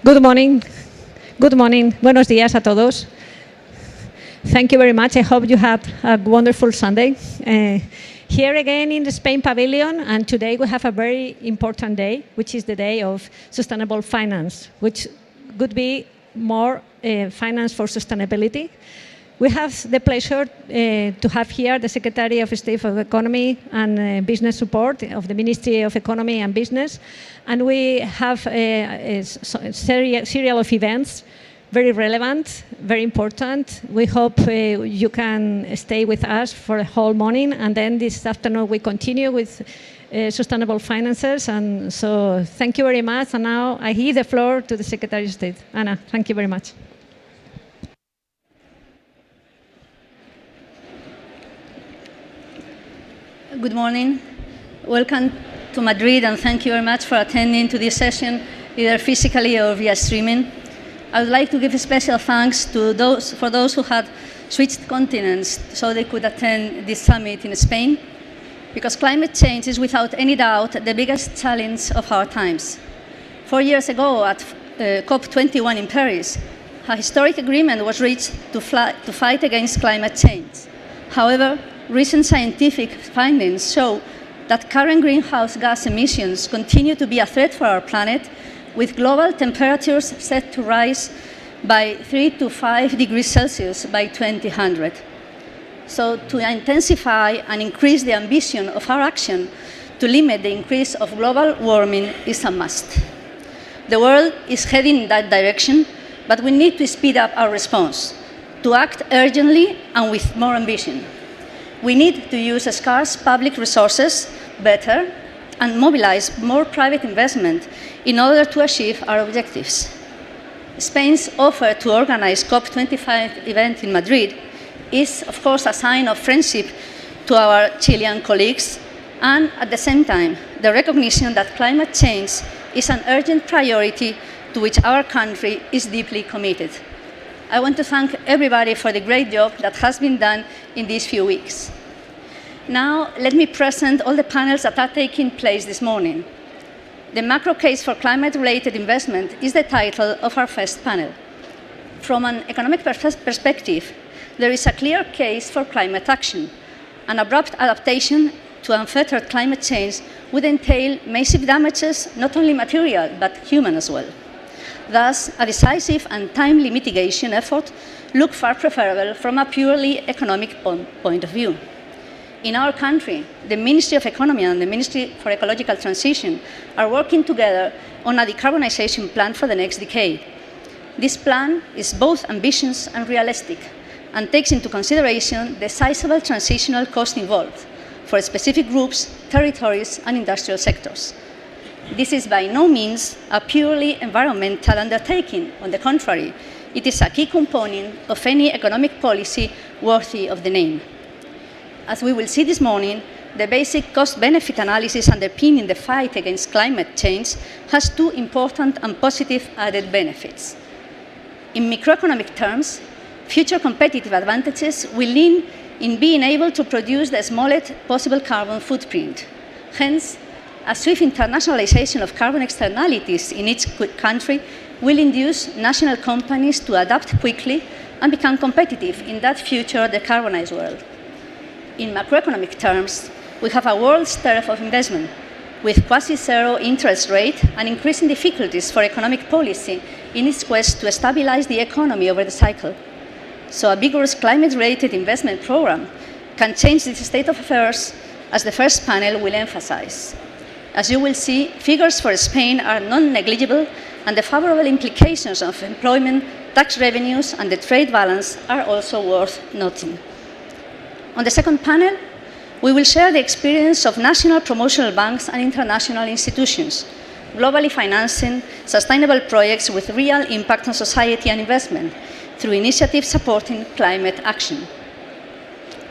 Good morning. Good morning. Buenos días a todos. Thank you very much. I hope you had a wonderful Sunday. Here again in the Spain Pavilion, and today we have a very important day, which is the day of sustainable finance, which could be more finance for sustainability. We have the pleasure to have here the Secretary of State of Economy and Business Support of the Ministry of Economy and Business, and we have a serial of events, very relevant, very important. We hope you can stay with us for the whole morning, and then this afternoon we continue with sustainable finances. And so thank you very much, and now I give the floor to the Secretary of State. Anna, thank you very much. Good morning. Welcome to Madrid, and thank you very much for attending to this session, either physically or via streaming. I would like to give a special thanks to those who had switched continents so they could attend this summit in Spain, because climate change is without any doubt the biggest challenge of our times. 4 years ago at COP21 in Paris, a historic agreement was reached to fight against climate change. However, recent scientific findings show that current greenhouse gas emissions continue to be a threat for our planet, with global temperatures set to rise by 3 to 5 degrees Celsius by 2100. So to intensify and increase the ambition of our action to limit the increase of global warming is a must. The world is heading in that direction, but we need to speed up our response, to act urgently and with more ambition. We need to use scarce public resources better and mobilize more private investment in order to achieve our objectives. Spain's offer to organize COP25 event in Madrid is, of course, a sign of friendship to our Chilean colleagues, and at the same time, the recognition that climate change is an urgent priority to which our country is deeply committed. I want to thank everybody for the great job that has been done in these few weeks. Now, let me present all the panels that are taking place this morning. The macro case for climate-related investment is the title of our first panel. From an economic perspective, there is a clear case for climate action. An abrupt adaptation to unfettered climate change would entail massive damages, not only material, but human as well. Thus, a decisive and timely mitigation effort looks far preferable from a purely economic point of view. In our country, the Ministry of Economy and the Ministry for Ecological Transition are working together on a decarbonization plan for the next decade. This plan is both ambitious and realistic, and takes into consideration the sizable transitional cost involved for specific groups, territories, and industrial sectors. This is by no means a purely environmental undertaking. On the contrary, it is a key component of any economic policy worthy of the name. As we will see this morning, the basic cost-benefit analysis underpinning the fight against climate change has two important and positive added benefits. In microeconomic terms, future competitive advantages will lean in being able to produce the smallest possible carbon footprint. Hence, a swift internationalization of carbon externalities in each country will induce national companies to adapt quickly and become competitive in that future decarbonized world. In macroeconomic terms, we have a world's dearth of investment, with quasi-zero interest rate and increasing difficulties for economic policy in its quest to stabilize the economy over the cycle. So a vigorous climate-related investment program can change this state of affairs, as the first panel will emphasize. As you will see, figures for Spain are non-negligible, and the favorable implications of employment, tax revenues, and the trade balance are also worth noting. On the second panel, we will share the experience of national promotional banks and international institutions, globally financing sustainable projects with real impact on society and investment through initiatives supporting climate action.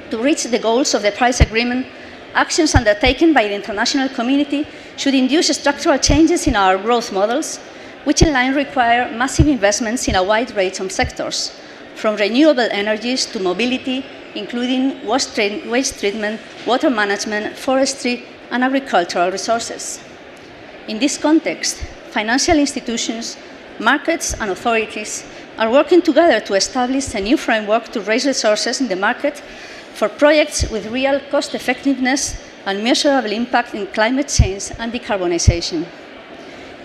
To reach the goals of the Paris Agreement, actions undertaken by the international community should induce structural changes in our growth models, which in line require massive investments in a wide range of sectors, from renewable energies to mobility, including waste treatment, water management, forestry, and agricultural resources. In this context, financial institutions markets and authorities are working together to establish a new framework to raise resources in the market for projects with real cost effectiveness and measurable impact in climate change and decarbonization.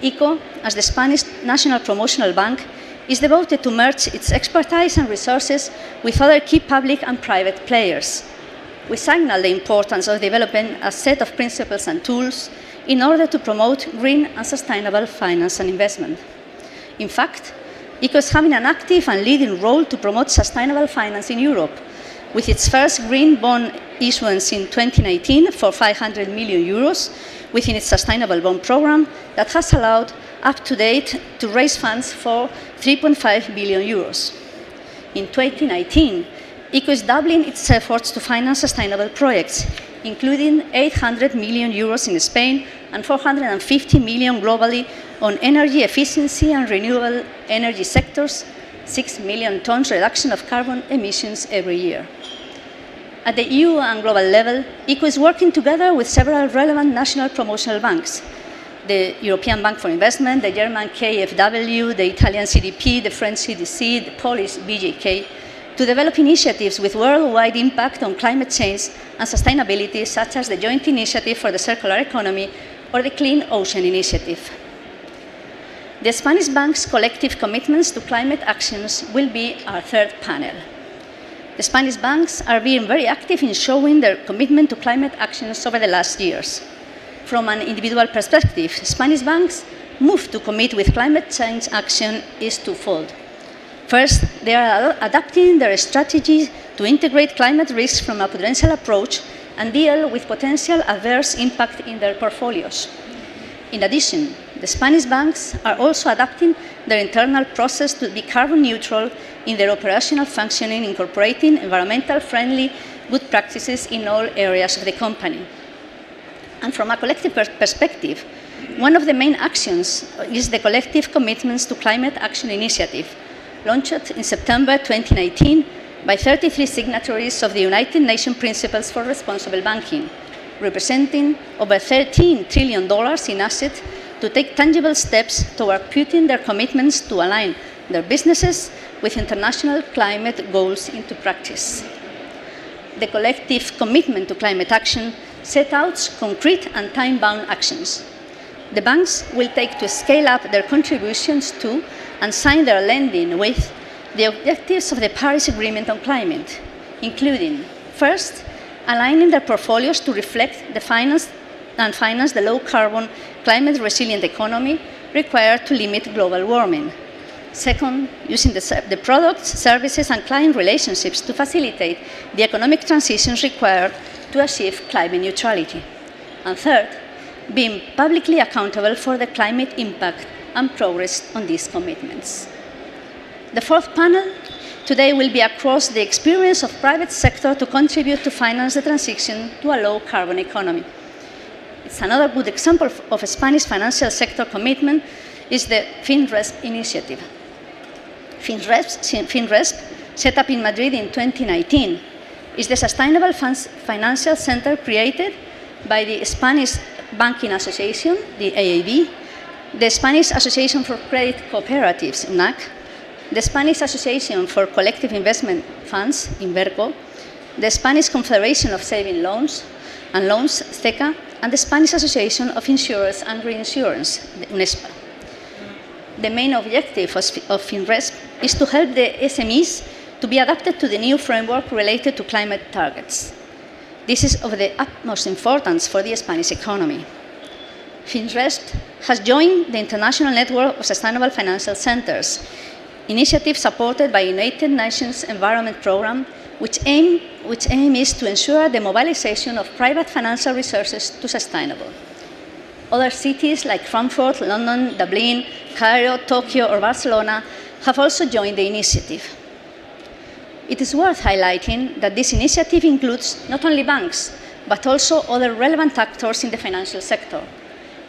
ICO, as the Spanish National Promotional Bank, is devoted to merge its expertise and resources with other key public and private players. We signal the importance of developing a set of principles and tools in order to promote green and sustainable finance and investment. In fact, ICO is having an active and leading role to promote sustainable finance in Europe, with its first green bond issuance in 2019 for 500 million euros within its sustainable bond program that has allowed up to date to raise funds for 3.5 billion euros. In 2019, ICO is doubling its efforts to finance sustainable projects, including 800 million euros in Spain and 450 million globally on energy efficiency and renewable energy sectors, 6 million tons reduction of carbon emissions every year. At the EU and global level, ICO is working together with several relevant national promotional banks, the European Bank for Investment, the German KfW, the Italian CDP, the French CDC, the Polish BJK, to develop initiatives with worldwide impact on climate change and sustainability, such as the Joint Initiative for the Circular Economy or the Clean Ocean Initiative. The Spanish Bank's collective commitments to climate actions will be our third panel. The Spanish banks are being very active in showing their commitment to climate actions over the last years. From an individual perspective, Spanish banks' move to commit with climate change action is twofold. First, they are adapting their strategy to integrate climate risks from a prudential approach and deal with potential adverse impact in their portfolios. In addition, the Spanish banks are also adapting their internal process to be carbon neutral in their operational functioning, incorporating environmental friendly good practices in all areas of the company. And from a collective perspective, one of the main actions is the Collective Commitments to Climate Action Initiative, launched in September 2019 by 33 signatories of the United Nations Principles for Responsible Banking, representing over $13 trillion in assets to take tangible steps toward putting their commitments to align their businesses with international climate goals into practice. The Collective Commitment to Climate Action set out concrete and time-bound actions. The banks will take to scale up their contributions to and sign their lending with the objectives of the Paris Agreement on Climate, including, first, aligning their portfolios to reflect the finance the low-carbon, climate-resilient economy required to limit global warming. Second, using the products, services, and client relationships to facilitate the economic transitions required to achieve climate neutrality. And third, being publicly accountable for the climate impact and progress on these commitments. The fourth panel today will be across the experience of private sector to contribute to finance the transition to a low-carbon economy. It's another good example of a Spanish financial sector commitment is the FinResp initiative. FinResp, set up in Madrid in 2019, is the sustainable financial center created by the Spanish Banking Association, the AAB, the Spanish Association for Credit Cooperatives, UNAC, the Spanish Association for Collective Investment Funds, Inverco, the Spanish Confederation of Saving Loans and Loans, CECA, and the Spanish Association of Insurers and Reinsurance, the UNESPA. The main objective of FinResp is to help the SMEs to be adapted to the new framework related to climate targets. This is of the utmost importance for the Spanish economy. FinResp has joined the International Network of Sustainable Financial Centers, initiative supported by United Nations Environment Programme, which aim is to ensure the mobilization of private financial resources to sustainable. Other cities like Frankfurt, London, Dublin, Cairo, Tokyo, or Barcelona have also joined the initiative. It is worth highlighting that this initiative includes not only banks, but also other relevant actors in the financial sector,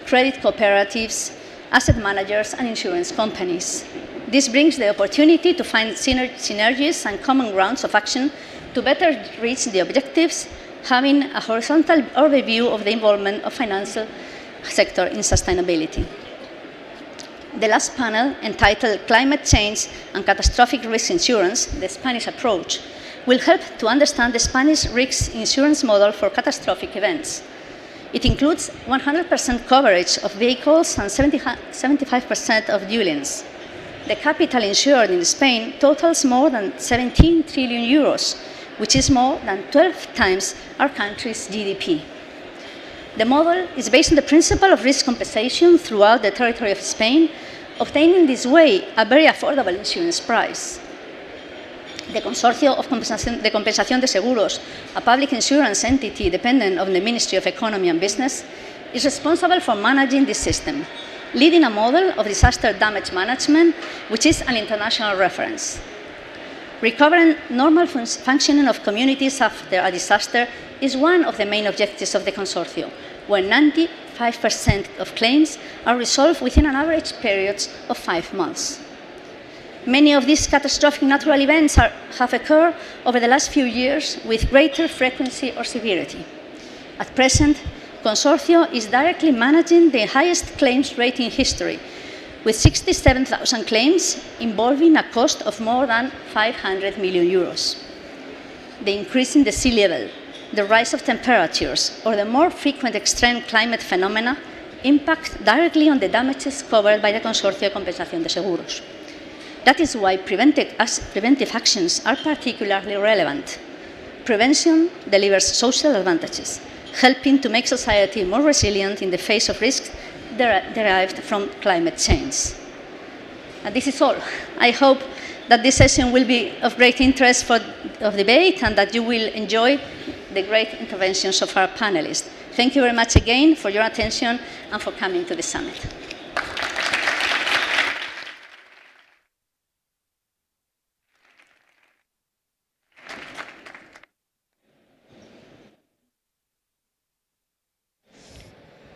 credit cooperatives, asset managers, and insurance companies. This brings the opportunity to find synergies and common grounds of action to better reach the objectives, having a horizontal overview of the involvement of financial sector in sustainability. The last panel, entitled Climate Change and Catastrophic Risk Insurance, the Spanish approach, will help to understand the Spanish risk insurance model for catastrophic events. It includes 100% coverage of vehicles and 75% of dwellings. The capital insured in Spain totals more than 17 trillion euros, which is more than 12 times our country's GDP. The model is based on the principle of risk compensation throughout the territory of Spain, obtaining this way a very affordable insurance price. The Consorcio de Compensación de Seguros, a public insurance entity dependent on the Ministry of Economy and Business, is responsible for managing this system, leading a model of disaster damage management, which is an international reference. Recovering normal functioning of communities after a disaster is one of the main objectives of the Consorcio, where 95% of claims are resolved within an average period of 5 months. Many of these catastrophic natural events have occurred over the last few years with greater frequency or severity. At present, Consorcio is directly managing the highest claims rate in history, with 67,000 claims involving a cost of more than 500 million euros. The increase in the sea level, the rise of temperatures, or the more frequent extreme climate phenomena impact directly on the damages covered by the Consorcio de Compensación de Seguros. That is why preventive actions are particularly relevant. Prevention delivers social advantages, helping to make society more resilient in the face of risks derived from climate change. And this is all. I hope that this session will be of great interest for debate and that you will enjoy the great interventions of our panelists. Thank you very much again for your attention and for coming to the summit.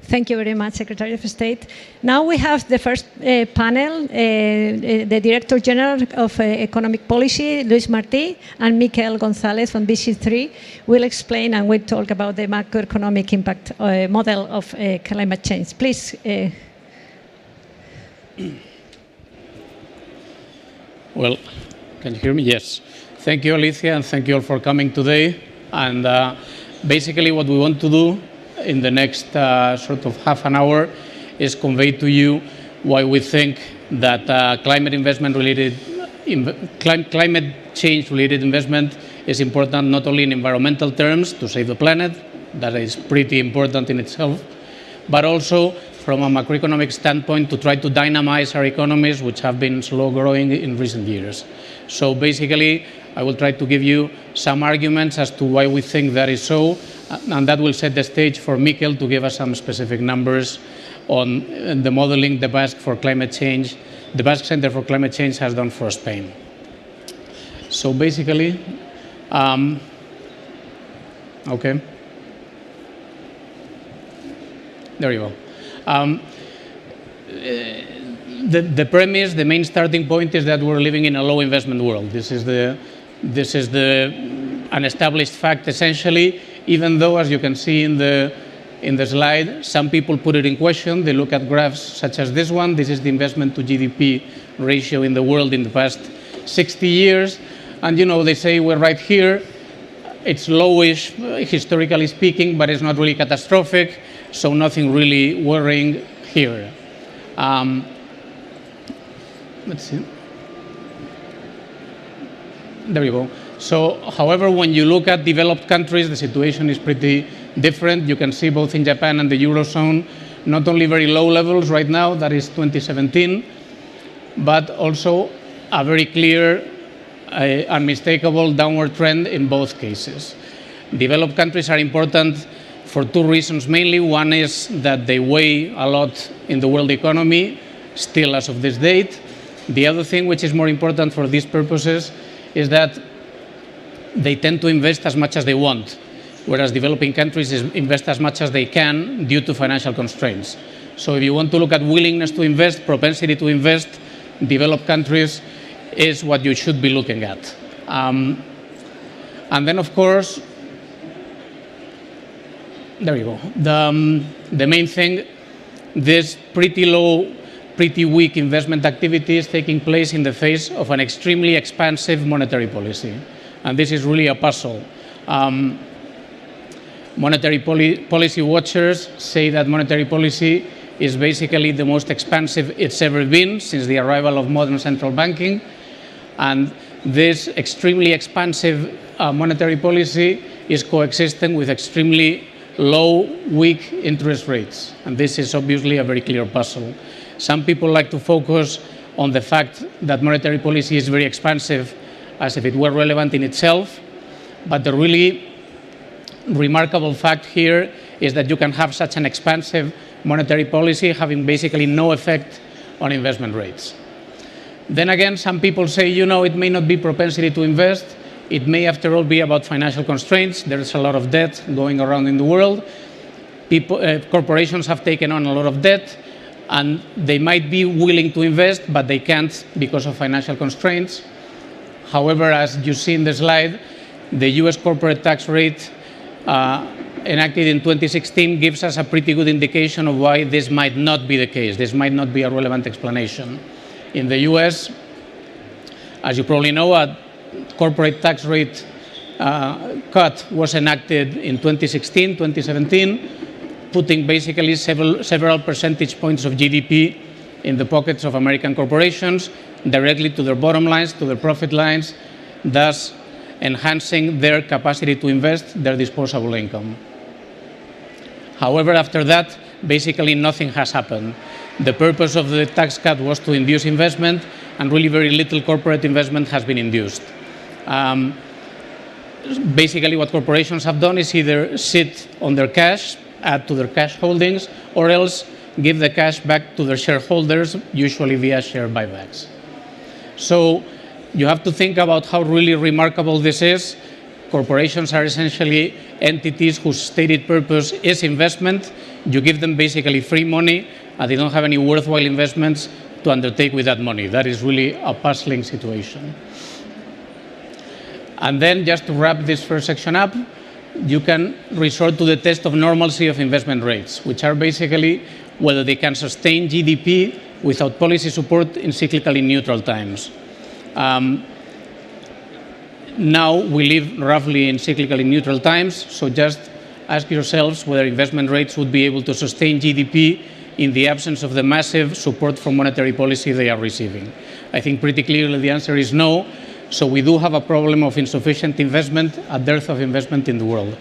Thank you very much, Secretary of State. Now we have the first panel, the Director General of Economic Policy, Luis Martí, and Miquel González from BC3 will explain and will talk about the macroeconomic impact model of climate change. Please. Well, can you hear me? Yes. Thank you, Alicia, and thank you all for coming today. And basically what we want to do in the next sort of half an hour is convey to you why we think that climate change related investment is important not only in environmental terms to save the planet, that is pretty important in itself, but also from a macroeconomic standpoint to try to dynamize our economies, which have been slow growing in recent years. So basically, I will try to give you some arguments as to why we think that is so, and that will set the stage for Miquel to give us some specific numbers on the modeling the Basque for climate change, the Basque Center for Climate Change has done for Spain. So basically, okay. There you go. The premise, the main starting point is that we're living in a low investment world. This is an established fact essentially, even though, as you can see in the slide, some people put it in question. They look at graphs such as this one. This is the investment to GDP ratio in the world in the past 60 years. And, you know, they say we're right here. It's lowish, historically speaking, but it's not really catastrophic. So nothing really worrying here. Let's see. There you go. So, however, when you look at developed countries, the situation is pretty different. You can see both in Japan and the Eurozone, not only very low levels right now, that is 2017, but also a very clear, unmistakable downward trend in both cases. Developed countries are important for two reasons mainly. One is that they weigh a lot in the world economy, still as of this date. The other thing, which is more important for these purposes, is that they tend to invest as much as they want, whereas developing countries invest as much as they can due to financial constraints. So if you want to look at willingness to invest, propensity to invest, developed countries is what you should be looking at. And then, of course, there you go. The main thing, this pretty low pretty weak investment activities taking place in the face of an extremely expansive monetary policy. And this is really a puzzle. Monetary policy watchers say that monetary policy is basically the most expansive it's ever been since the arrival of modern central banking. And this extremely expansive monetary policy is coexisting with extremely low, weak interest rates. And this is obviously a very clear puzzle. Some people like to focus on the fact that monetary policy is very expansive as if it were relevant in itself. But the really remarkable fact here is that you can have such an expansive monetary policy having basically no effect on investment rates. Then again, some people say, it may not be propensity to invest. It may, after all, be about financial constraints. There's a lot of debt going around in the world. Corporations have taken on a lot of debt, and they might be willing to invest, but they can't because of financial constraints. However, as you see in the slide, the US corporate tax rate enacted in 2016 gives us a pretty good indication of why this might not be the case. This might not be a relevant explanation. In the US, as you probably know, a corporate tax rate cut was enacted in 2016, 2017, putting basically several percentage points of GDP in the pockets of American corporations, directly to their bottom lines, to their profit lines, thus enhancing their capacity to invest their disposable income. However, after that, basically nothing has happened. The purpose of the tax cut was to induce investment, and really very little corporate investment has been induced. Basically, what corporations have done is either sit on their cash, add to their cash holdings, or else give the cash back to their shareholders, usually via share buybacks. So you have to think about how really remarkable this is. Corporations are essentially entities whose stated purpose is investment. You give them basically free money, and they don't have any worthwhile investments to undertake with that money. That is really a puzzling situation. And then, just to wrap this first section up, you can resort to the test of normalcy of investment rates, which are basically whether they can sustain GDP without policy support in cyclically neutral times. Now we live roughly in cyclically neutral times, so just ask yourselves whether investment rates would be able to sustain GDP in the absence of the massive support from monetary policy they are receiving. I think pretty clearly the answer is no. So we do have a problem of insufficient investment, a dearth of investment in the world.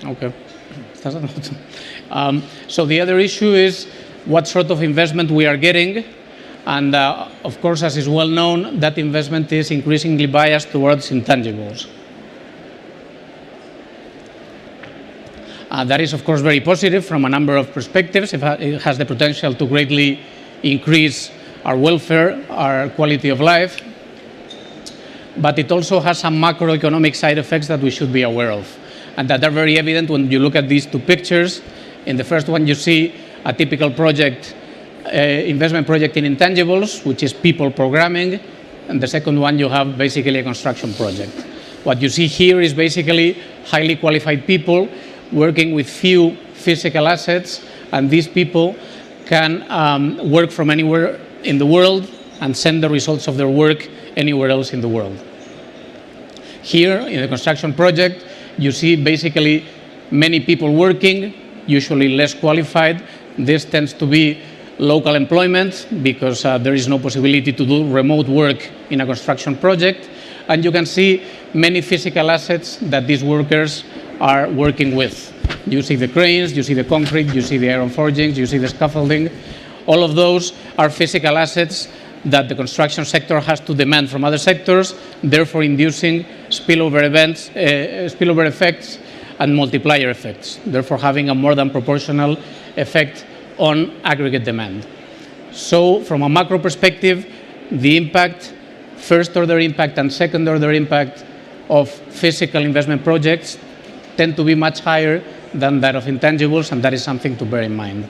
Okay. So the other issue is what sort of investment we are getting. And of course, as is well known, that investment is increasingly biased towards intangibles. That is, of course, very positive from a number of perspectives. It has the potential to greatly increase our welfare, our quality of life. But it also has some macroeconomic side effects that we should be aware of, and that are very evident when you look at these two pictures. In the first one, you see a typical project, investment project in intangibles, which is people programming. And the second one, you have basically a construction project. What you see here is basically highly qualified people working with few physical assets, and these people can work from anywhere in the world and send the results of their work anywhere else in the world. Here, in the construction project, you see basically many people working, usually less qualified. This tends to be local employment because there is no possibility to do remote work in a construction project. And you can see many physical assets that these workers are working with. You see the cranes, you see the concrete, you see the iron forgings, you see the scaffolding. All of those are physical assets that the construction sector has to demand from other sectors, therefore inducing spillover events, spillover effects and multiplier effects, therefore having a more than proportional effect on aggregate demand. So from a macro perspective, the impact, first order impact and second order impact of physical investment projects tend to be much higher than that of intangibles, and that is something to bear in mind.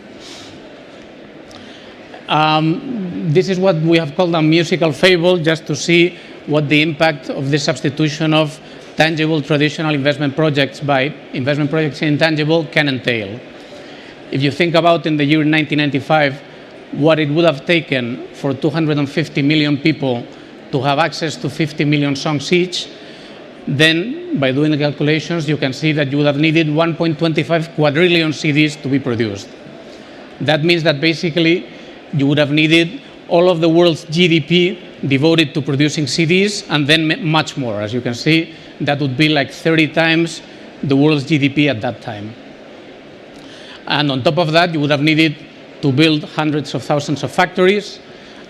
This is what we have called a musical fable, just to see what the impact of the substitution of tangible traditional investment projects by investment projects in intangible can entail. If you think about in the year 1995, what it would have taken for 250 million people to have access to 50 million songs each, then by doing the calculations, you can see that you would have needed 1.25 quadrillion CDs to be produced. That means that basically you would have needed all of the world's GDP devoted to producing CDs, and then much more. As you can see, that would be like 30 times the world's GDP at that time. And on top of that, you would have needed to build hundreds of thousands of factories,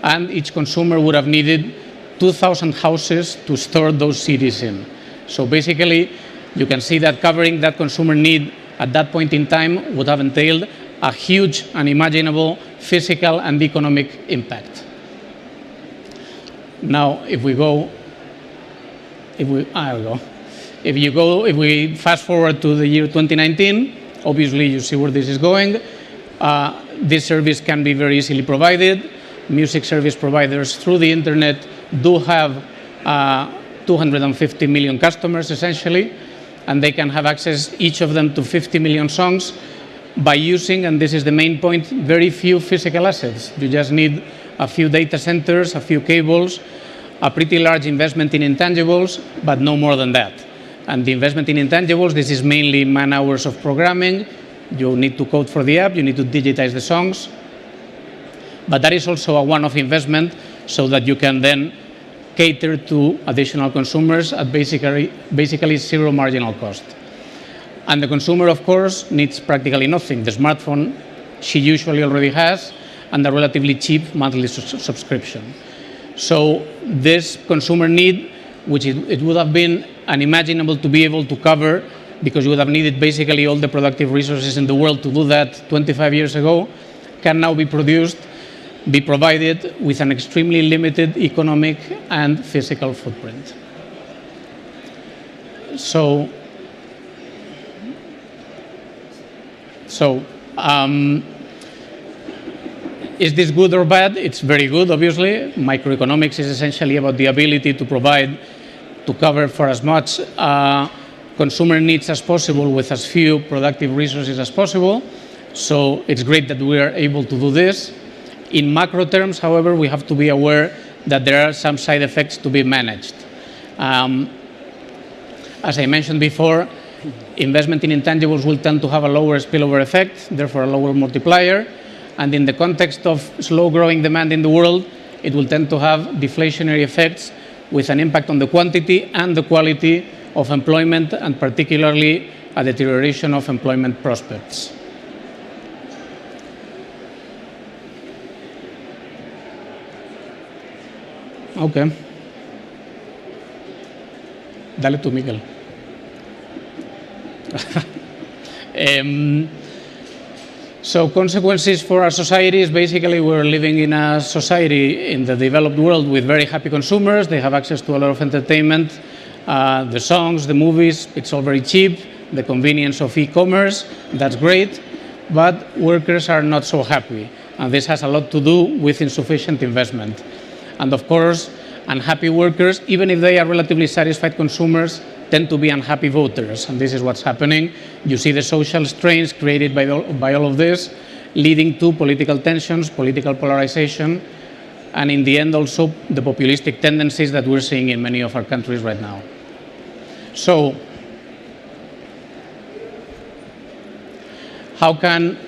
and each consumer would have needed 2,000 houses to store those CDs in. So basically, you can see that covering that consumer need at that point in time would have entailed a huge, unimaginable physical and economic impact. Now, if we fast forward to the year 2019, obviously you see where this is going. This service can be very easily provided. Music service providers through the internet do have 250 million customers essentially, and they can have access, each of them, to 50 million songs by using, and this is the main point, very few physical assets. You just need a few data centers, a few cables, a pretty large investment in intangibles, but no more than that. And the investment in intangibles, this is mainly man hours of programming. You need to code for the app, you need to digitize the songs, but that is also a one-off investment so that you can then cater to additional consumers at basically zero marginal cost. And the consumer, of course, needs practically nothing. The smartphone she usually already has, and a relatively cheap monthly subscription. So this consumer need, which it would have been unimaginable to be able to cover, because you would have needed basically all the productive resources in the world to do that 25 years ago, can now be provided with an extremely limited economic and physical footprint. So is this good or bad? It's very good, obviously. Microeconomics is essentially about the ability to cover for as much consumer needs as possible with as few productive resources as possible. So it's great that we are able to do this. In macro terms, however, we have to be aware that there are some side effects to be managed. As I mentioned before, investment in intangibles will tend to have a lower spillover effect, therefore a lower multiplier. And in the context of slow growing demand in the world, it will tend to have deflationary effects with an impact on the quantity and the quality of employment, and particularly a deterioration of employment prospects. Okay. Dale tú, Miguel. So consequences for our societies, basically we're living in a society in the developed world with very happy consumers. They have access to a lot of entertainment, the songs, the movies, it's all very cheap, the convenience of e-commerce, that's great, but workers are not so happy. And this has a lot to do with insufficient investment. And of course, unhappy workers, even if they are relatively satisfied consumers, tend to be unhappy voters, and this is what's happening. You see the social strains created by all of this, leading to political tensions, political polarization, and in the end also the populistic tendencies that we're seeing in many of our countries right now. So, how can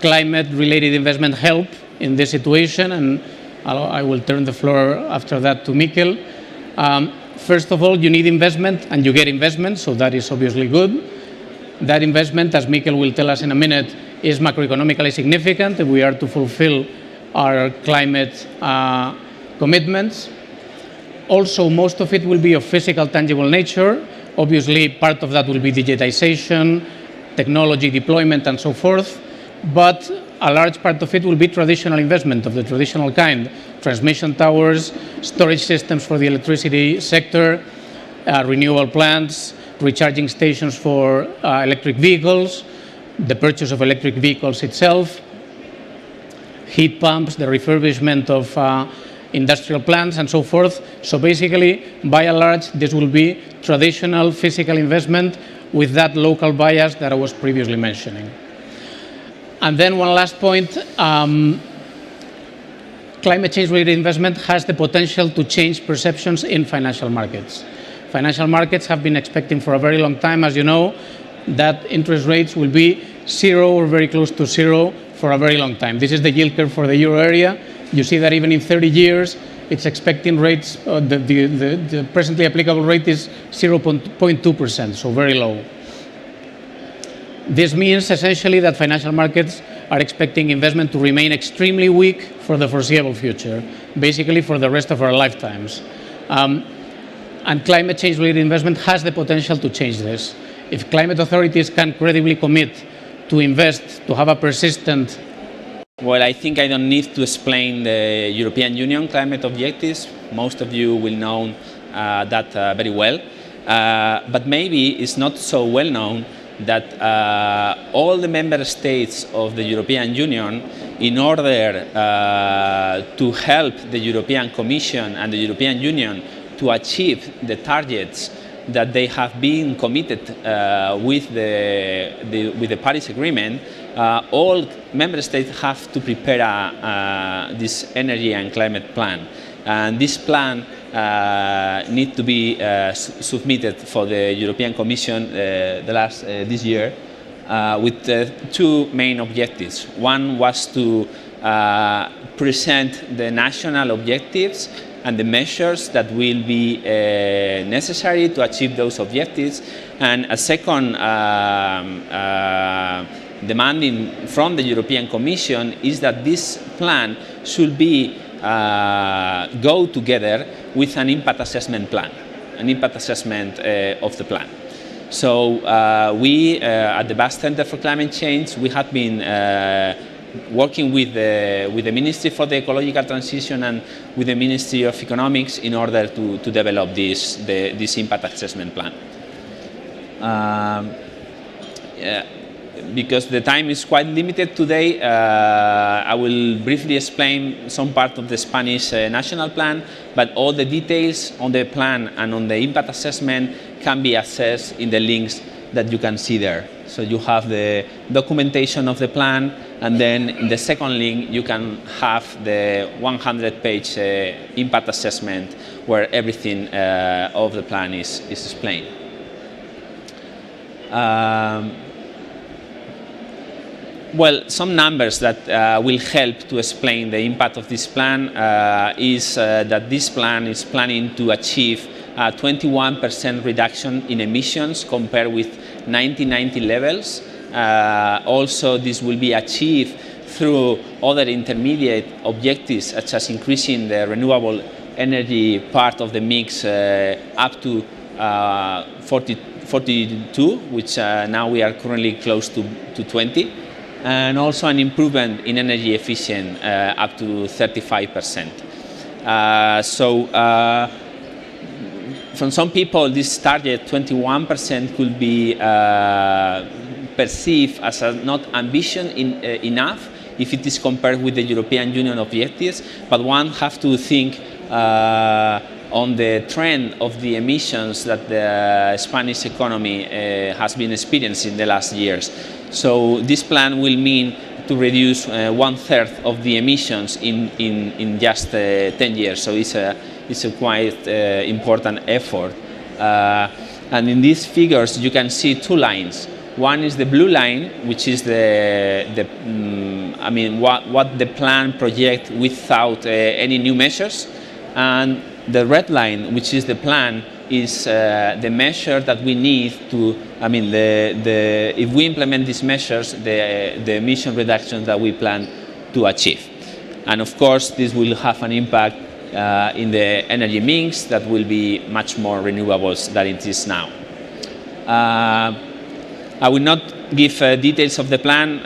climate-related investment help in this situation? And I will turn the floor after that to Mikel. First of all, you need investment, and you get investment, so that is obviously good. That investment, as Mikel will tell us in a minute, is macroeconomically significant if we are to fulfill our climate commitments. Also, most of it will be of physical, tangible nature. Obviously, part of that will be digitization, technology deployment, and so forth. But a large part of it will be traditional investment of the traditional kind. Transmission towers, storage systems for the electricity sector, renewable plants, recharging stations for electric vehicles, the purchase of electric vehicles itself, heat pumps, the refurbishment of industrial plants, and so forth. So basically, by and large, this will be traditional physical investment with that local bias that I was previously mentioning. And then one last point, climate change-related investment has the potential to change perceptions in financial markets. Financial markets have been expecting for a very long time, as you know, that interest rates will be zero or very close to zero for a very long time. This is the yield curve for the euro area. You see that even in 30 years, it's expecting rates, the presently applicable rate is 0.2%, so very low. This means essentially that financial markets are expecting investment to remain extremely weak for the foreseeable future, basically for the rest of our lifetimes. And climate change-related investment has the potential to change this. If climate authorities can credibly commit to invest, to have a persistent... Well, I think I don't need to explain the European Union climate objectives. Most of you will know that very well. But maybe it's not so well known that all the member states of the European Union, in order to help the European Commission and the European Union to achieve the targets that they have been committed with the Paris Agreement, all member states have to prepare this energy and climate plan. And this plan needs to be submitted for the European Commission this year with two main objectives. One was to present the national objectives and the measures that will be necessary to achieve those objectives. And a second demanding from the European Commission is that this plan should be go together with an impact assessment plan, an impact assessment of the plan. So we at the Basque Center for Climate Change, we have been working with the Ministry for the Ecological Transition and with the Ministry of Economics in order to develop this impact assessment plan. Because the time is quite limited today, I will briefly explain some part of the Spanish national plan, but all the details on the plan and on the impact assessment can be accessed in the links that you can see there. So you have the documentation of the plan, and then in the second link you can have the 100-page impact assessment where everything of the plan is explained. Well, some numbers that will help to explain the impact of this plan is that this plan is planning to achieve a 21% reduction in emissions compared with 1990 levels. Also, this will be achieved through other intermediate objectives, such as increasing the renewable energy part of the mix up to 42, which now we are currently close to 20. And also an improvement in energy efficient up to 35%. From some people, this target 21% could be perceived as not ambitious enough if it is compared with the European Union objectives, but one has to think on the trend of the emissions that the Spanish economy has been experiencing in the last years. So this plan will mean to reduce 1/3 of the emissions in just 10 years. So it's a quite important effort. And in these figures, you can see two lines. One is the blue line, which is what the plan projects without any new measures, and the red line, which is the plan, is the measure that we need to, if we implement these measures, the emission reductions that we plan to achieve. And of course, this will have an impact in the energy mix that will be much more renewables than it is now. I will not give details of the plan.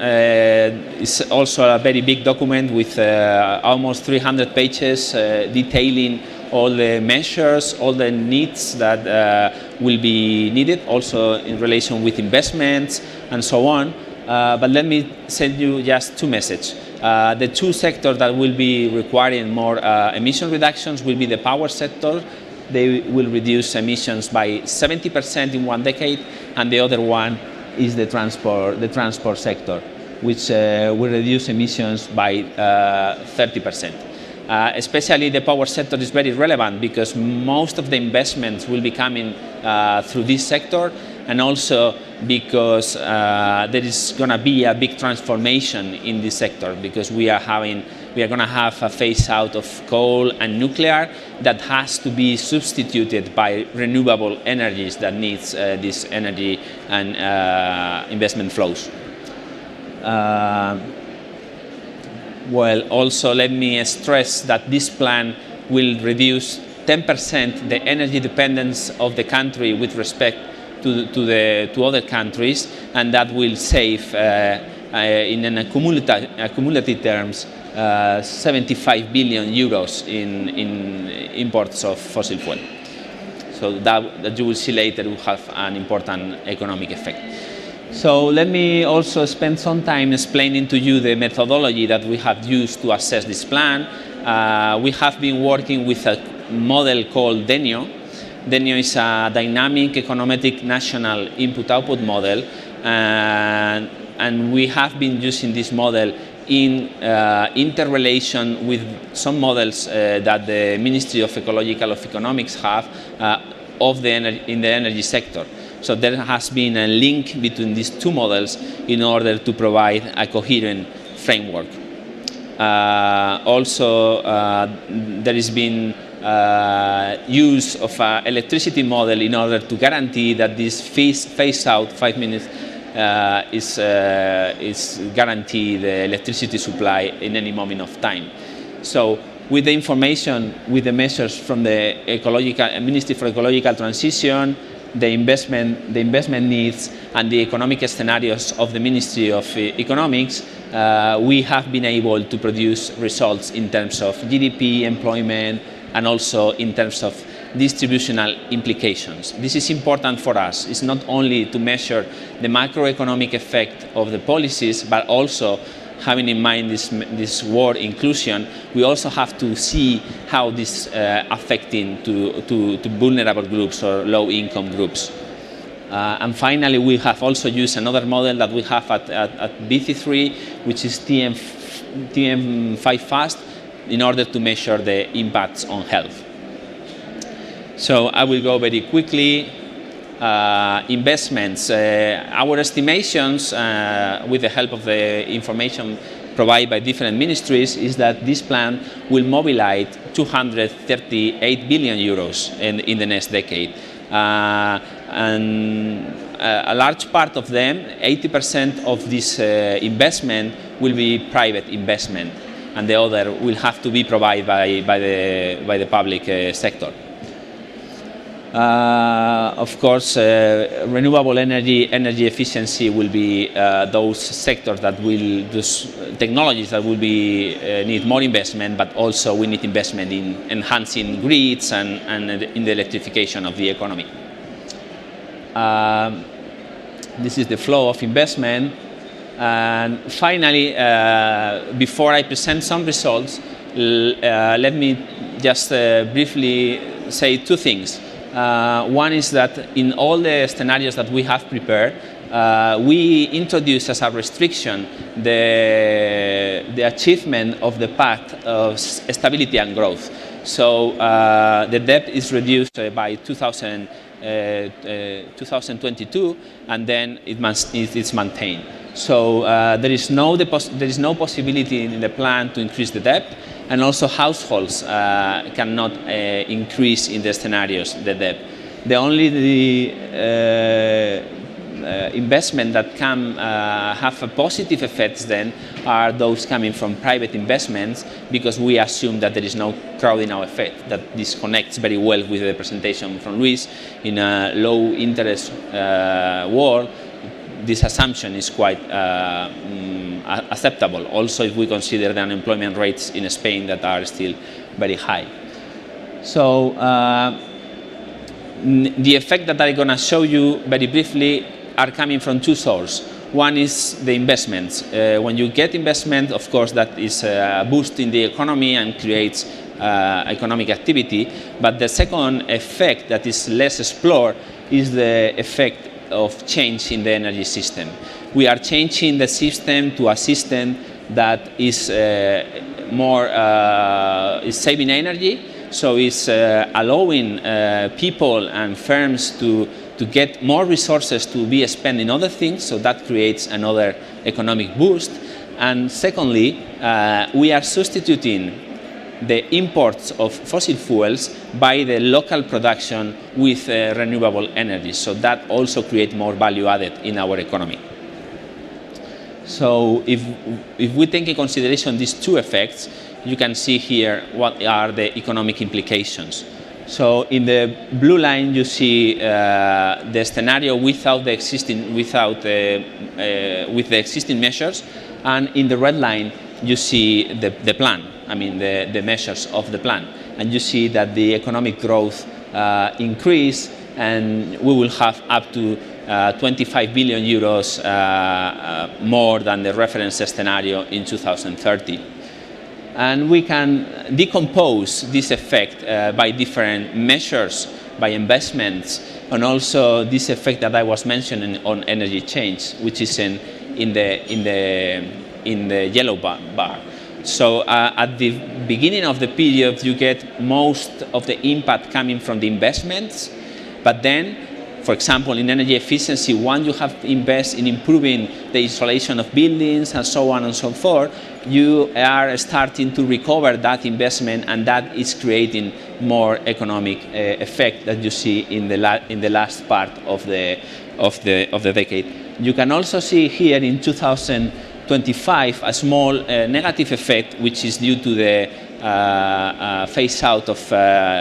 It's also a very big document with almost 300 pages detailing all the measures, all the needs that will be needed, also in relation with investments and so on. But let me send you just two messages. The two sectors that will be requiring more emission reductions will be the power sector. They will reduce emissions by 70% in 1 decade, and the other one is the transport sector, which will reduce emissions by 30%. Especially the power sector is very relevant because most of the investments will be coming through this sector, and also because there is going to be a big transformation in this sector, because we are going to have a phase out of coal and nuclear that has to be substituted by renewable energies that needs this energy and investment flows. Well, also let me stress that this plan will reduce 10% the energy dependence of the country with respect to other countries, and that will save in an accumulative terms 75 billion euros in imports of fossil fuel. So that you will see later will have an important economic effect. So let me also spend some time explaining to you the methodology that we have used to assess this plan. We have been working with a model called DENIO. DENIO is a dynamic econometric national input-output model, and we have been using this model in interrelation with some models that the Ministry of Economics have in the energy sector. So there has been a link between these two models in order to provide a coherent framework. Also, there has been use of an electricity model in order to guarantee that this phase out 5 minutes is guarantee the electricity supply in any moment of time. So with the information, with the measures from the Ministry for Ecological Transition, the investment needs, and the economic scenarios of the Ministry of Economics, we have been able to produce results in terms of GDP, employment, and also in terms of distributional implications. This is important for us. It's not only to measure the macroeconomic effect of the policies, but also having in mind this word inclusion, we also have to see how this affecting to vulnerable groups or low-income groups. And finally, we have also used another model that we have at BC3, which is TM5 Fast, in order to measure the impacts on health. So I will go very quickly. Investments. Our estimations, with the help of the information provided by different ministries, is that this plan will mobilize 238 billion euros in the next decade. And a large part of them, 80% of this investment, will be private investment, and the other will have to be provided by the public sector. Of course, renewable energy efficiency will be those sectors that those technologies that will be need more investment, but also we need investment in enhancing grids and in the electrification of the economy. This is the flow of investment. And finally, before I present some results, let me just briefly say two things. One is that in all the scenarios that we have prepared, we introduce as a restriction the achievement of the path of stability and growth. So the debt is reduced by 2022, and then it's maintained. So there is no possibility in the plan to increase the debt, and also households cannot increase in the scenarios the debt. The only investment that can have a positive effects then are those coming from private investments, because we assume that there is no crowding out effect. That this connects very well with the presentation from Luis. In a low interest world, this assumption is quite acceptable. Also, if we consider the unemployment rates in Spain that are still very high. So the effect that I'm going to show you very briefly are coming from two sources. One is the investments. When you get investment, of course, that is boosting the economy and creates economic activity. But the second effect that is less explored is the effect of change in the energy system. We are changing the system to a system that is is saving energy, so it's allowing people and firms to get more resources to be spent in other things, so that creates another economic boost. And secondly, we are substituting the imports of fossil fuels by the local production with renewable energy, so that also creates more value added in our economy. So if we take in consideration these two effects, you can see here what are the economic implications. So in the blue line you see the scenario without the existing with the existing measures, and in the red line you see the plan. I mean the measures of the plan, and you see that the economic growth increase, and we will have up to 25 billion euros more than the reference scenario in 2030. And we can decompose this effect by different measures, by investments, and also this effect that I was mentioning on energy change, which is in the yellow bar. So at the beginning of the period, you get most of the impact coming from the investments, but then, for example, in energy efficiency, once you have invested in improving the insulation of buildings and so on and so forth, you are starting to recover that investment, and that is creating more economic effect that you see in the last part of the decade. You can also see here in 2025 a small negative effect, which is due to the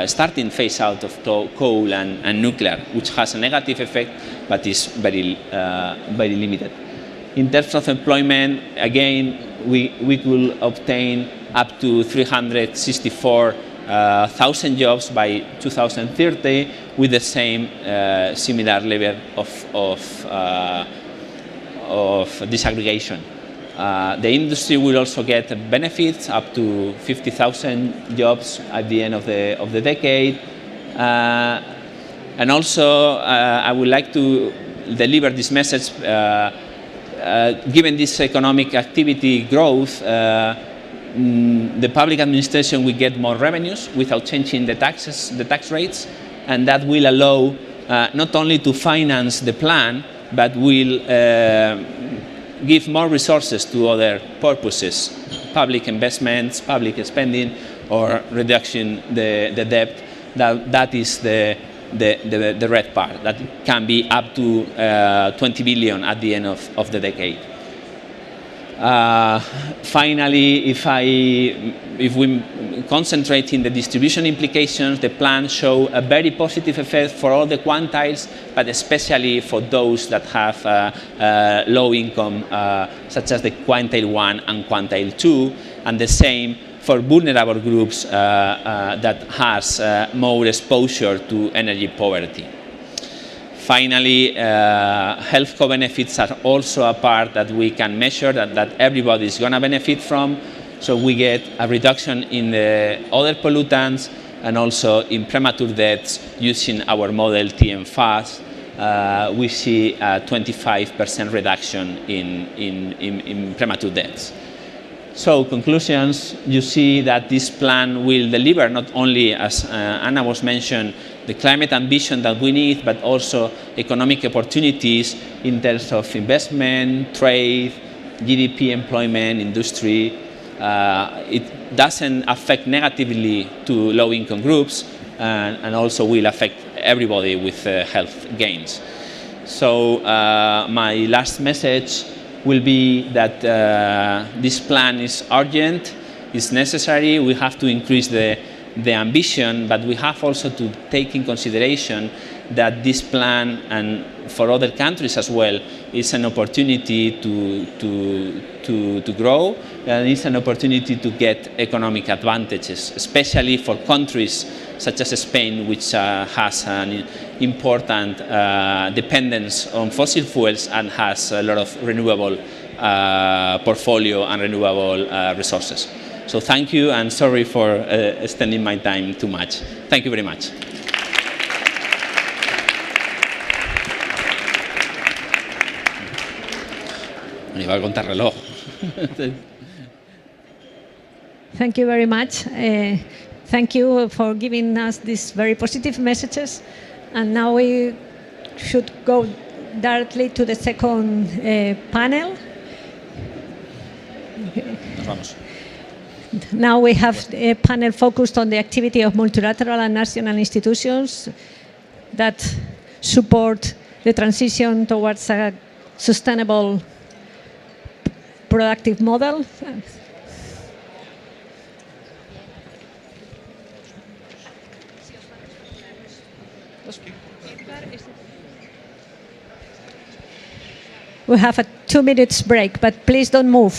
starting phase out of coal and nuclear, which has a negative effect, but is very limited. In terms of employment, again, we could obtain up to 364,000 jobs by 2030 with the same similar level of disaggregation. The industry will also get benefits up to 50,000 jobs at the end of the decade. And also, I would like to deliver this message. Given this economic activity growth, the public administration will get more revenues without changing the tax rates, and that will allow not only to finance the plan, but will give more resources to other purposes, public investments, public spending, or reduction the debt. That is the red part. That can be up to 20 billion at the end of the decade. Finally, if we concentrate in the distribution implications, the plan show a very positive effect for all the quantiles, but especially for those that have low income, such as the quantile 1 and quantile 2, and the same for vulnerable groups that has more exposure to energy poverty. Finally, health co-benefits are also a part that we can measure that everybody is going to benefit from. So we get a reduction in the other pollutants and also in premature deaths using our model TM-FAST. We see a 25% reduction in premature deaths. So conclusions, you see that this plan will deliver not only, as Anna was mentioned, the climate ambition that we need, but also economic opportunities in terms of investment, trade, GDP, employment, industry. It doesn't affect negatively to low-income groups, and also will affect everybody with health gains. So my last message will be that this plan is urgent, is necessary. We have to increase the ambition, but we have also to take in consideration that this plan, and for other countries as well, is an opportunity to grow, and it's an opportunity to get economic advantages, especially for countries such as Spain, which has an important dependence on fossil fuels and has a lot of renewable portfolio and renewable resources. So thank you, and sorry for extending my time too much. Thank you very much. Me iba a contar reloj. Thank you very much. Thank you for giving us these very positive messages. And now we should go directly to the second panel. Nos vamos. Now we have a panel focused on the activity of multilateral and national institutions that support the transition towards a sustainable productive model. We have a 2 minutes break, but please don't move.